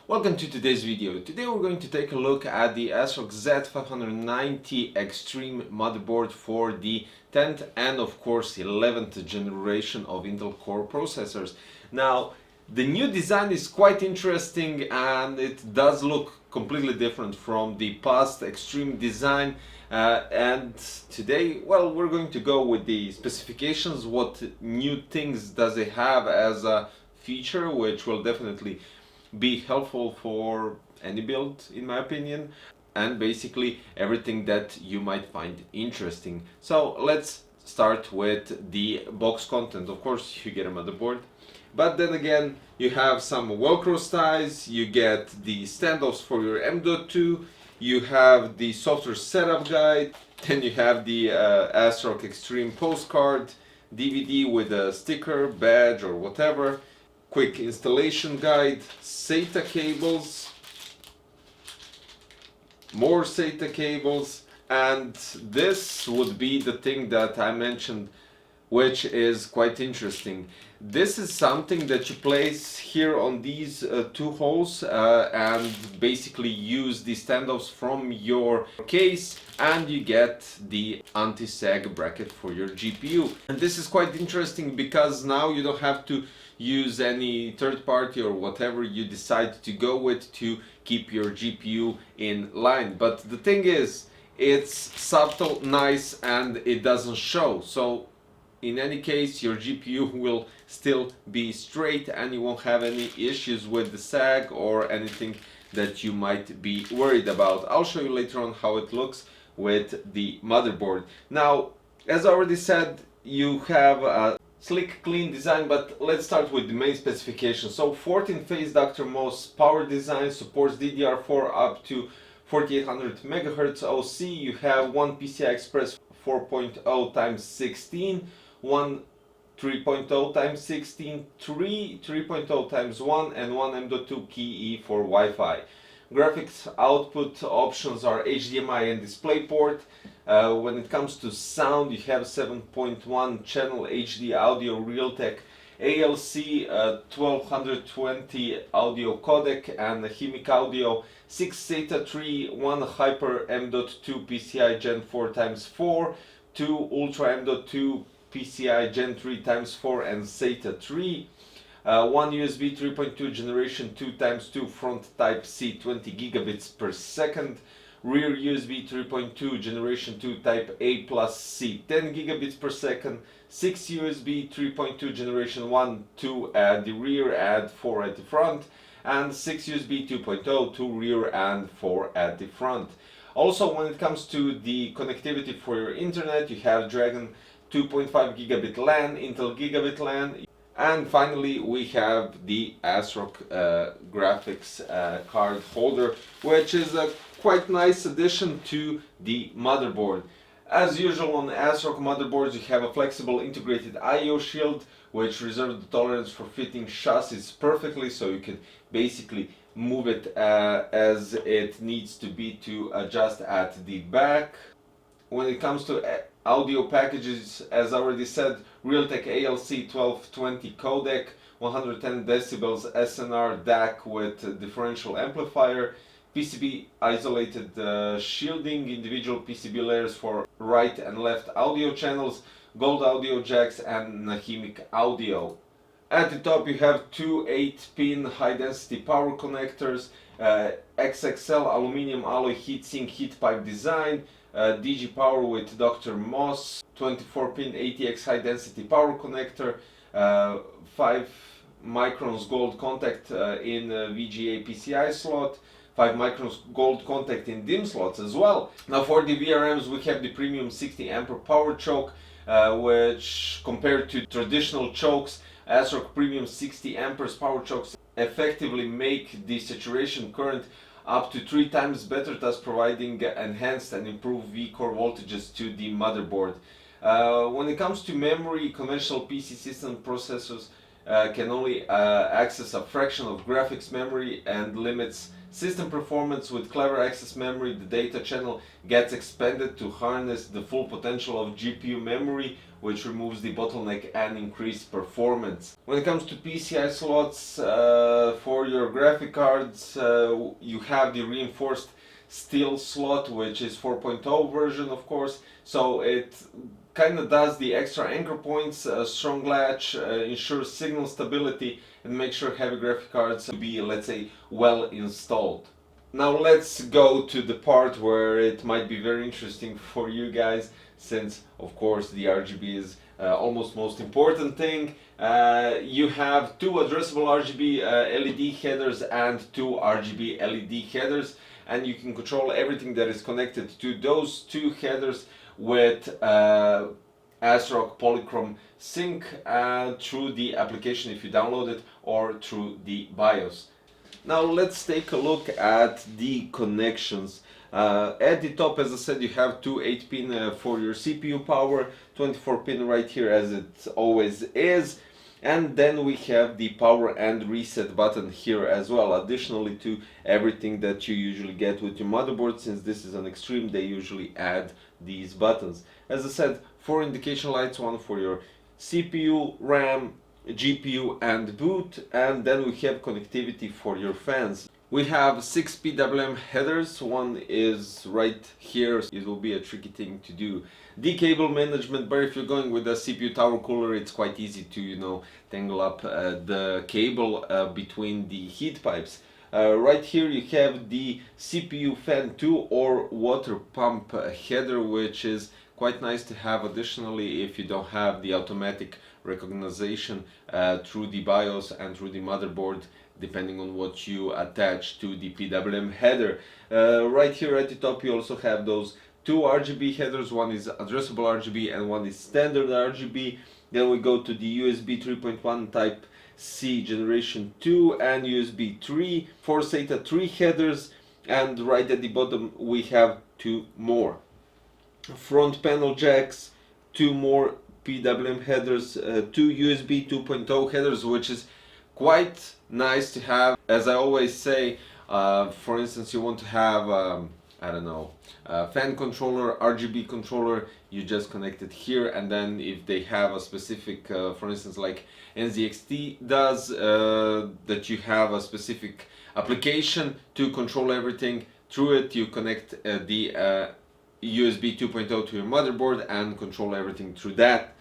Welcome to today's video. Today we're going to take a look at the ASRock Z590 EXTREME motherboard for the 10th and of course 11th generation of Intel Core processors. Now, the new design is quite interesting and it does look completely different from the past EXTREME design. And today, well, we're going to go with the specifications, what new things does it have as a feature, which will definitely be helpful for any build in my opinion, and basically everything that you might find interesting. So let's start with the box content. Of course you get a motherboard, but then again you have some Velcro ties, you get the standoffs for your M.2, you have the software setup guide, then you have the ASRock EXTREME postcard, DVD with a sticker, badge or whatever, quick installation guide, SATA cables, more SATA cables, and this would be the thing that I mentioned, which is quite interesting. This is something that you place here on these two holes and basically use the standoffs from your case, and you get the anti-sag bracket for your GPU. And this is quite interesting because now you don't have to use any third party or whatever you decide to go with to keep your GPU in line. But the thing is, it's subtle, nice, and it doesn't show. So in any case, your GPU will still be straight and you won't have any issues with the sag or anything that you might be worried about. I'll show you later on how it looks with the motherboard. Now, as I already said, you have a sleek, clean design, but let's start with the main specifications. So 14-phase Dr. Moss power design, supports DDR4 up to 4800 MHz OC. You have one PCI Express 4.0 x 16, one 3.0 x 16, three 3.0 x 1, and one M.2 key for Wi-Fi. Graphics output options are HDMI and DisplayPort. When it comes to sound, you have 7.1 channel HD audio Realtek ALC 1220 audio codec and HEMIC audio, 6 SATA 3, 1 Hyper M.2 PCI Gen 4 x 4, 2 Ultra M.2 PCI Gen 3 x 4 and SATA 3, one USB 3.2 generation 2 x 2 front type C 20 gigabits per second, rear USB 3.2 generation 2 type A plus C 10 gigabits per second, 6 USB 3.2 generation 1 2 at the rear and 4 at the front, and 6 USB 2.0 2 rear and 4 at the front. Also, when it comes to the connectivity for your internet, you have Dragon 2.5 gigabit LAN, Intel Gigabit LAN, and finally we have the ASRock graphics card holder, which is a quite nice addition to the motherboard. As usual on ASRock motherboards, you have a flexible integrated I/O shield which reserves the tolerance for fitting chassis perfectly, so you can basically move it as it needs to be to adjust at the back. When it comes to audio packages, as I already said, Realtek ALC 1220 codec, 110 decibels SNR DAC with differential amplifier, PCB isolated shielding, individual PCB layers for right and left audio channels, gold audio jacks, and HEMIC audio. At the top you have two 8-pin high-density power connectors, XXL aluminum alloy heatsink heat pipe design, DG power with Dr. Moss, 24-pin ATX high-density power connector, 5 microns gold contact in VGA PCI slot, 5 microns gold contact in DIMM slots as well. Now for the VRMs, we have the premium 60 ampere power choke, which compared to traditional chokes, ASRock premium 60 amperes power chokes effectively make the saturation current up to 3 times better, thus providing enhanced and improved V-core voltages to the motherboard. When it comes to memory, conventional PC system processors can only access a fraction of graphics memory and limits system performance. With clever access memory, the data channel gets expanded to harness the full potential of GPU memory, which removes the bottleneck and increased performance. When it comes to PCI slots for your graphic cards, you have the reinforced steel slot, which is 4.0 version, of course, so it kind of does the extra anchor points. Strong latch ensures signal stability and makes sure heavy graphic cards to be, let's say, well installed. Now let's go to the part where it might be very interesting for you guys, since of course the RGB is almost most important thing. You have two addressable RGB LED headers and two RGB LED headers, and you can control everything that is connected to those two headers with ASRock Polychrome Sync through the application if you download it, or through the BIOS. Now let's take a look at the connections. At the top, as I said, you have two 8-pin for your CPU power, 24-pin right here as it always is, and then we have the power and reset button here as well, additionally to everything that you usually get with your motherboard. Since this is an Extreme, they usually add these buttons. As I said, 4 indication lights, one for your CPU, RAM, GPU and boot, and then we have connectivity for your fans. We have 6 PWM headers, one is right here. It will be a tricky thing to do the cable management, but if you're going with a CPU tower cooler, it's quite easy to, you know, tangle up the cable between the heat pipes. Right here you have the CPU fan 2 or water pump header, which is quite nice to have additionally if you don't have the automatic recognition through the BIOS and through the motherboard, depending on what you attach to the PWM header. Right here at the top you also have those two RGB headers, one is addressable RGB and one is standard RGB. Then we go to the USB 3.1 Type C generation 2 and USB 3, 4 SATA 3 headers, and right at the bottom we have two more front panel jacks, two more PWM headers, two USB 2.0 headers, which is quite nice to have. As I always say, for instance, you want to have I don't know, fan controller, RGB controller, you just connect it here, and then if they have a specific, for instance like NZXT does, that you have a specific application to control everything through it, you connect the USB 2.0 to your motherboard and control everything through that.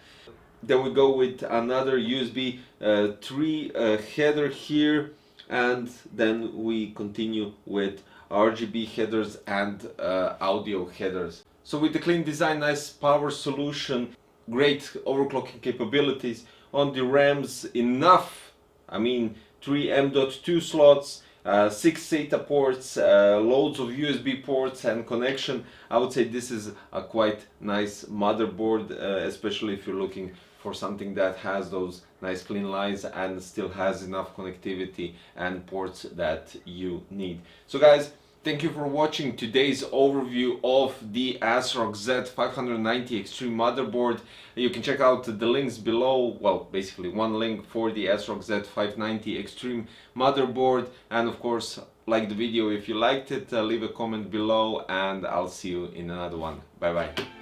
Then we go with another USB 3 header here, and then we continue with RGB headers and audio headers. So with the clean design, nice power solution, great overclocking capabilities on the RAMs, enough, I mean 3 M.2 slots, 6 SATA ports, loads of USB ports and connection. I would say this is a quite nice motherboard, especially if you're looking for something that has those nice clean lines and still has enough connectivity and ports that you need. So guys, thank you for watching today's overview of the ASRock Z590 Extreme motherboard. You can check out the links below, well, basically one link for the ASRock Z590 Extreme motherboard, and of course like the video if you liked it, leave a comment below, and I'll see you in another one. Bye bye.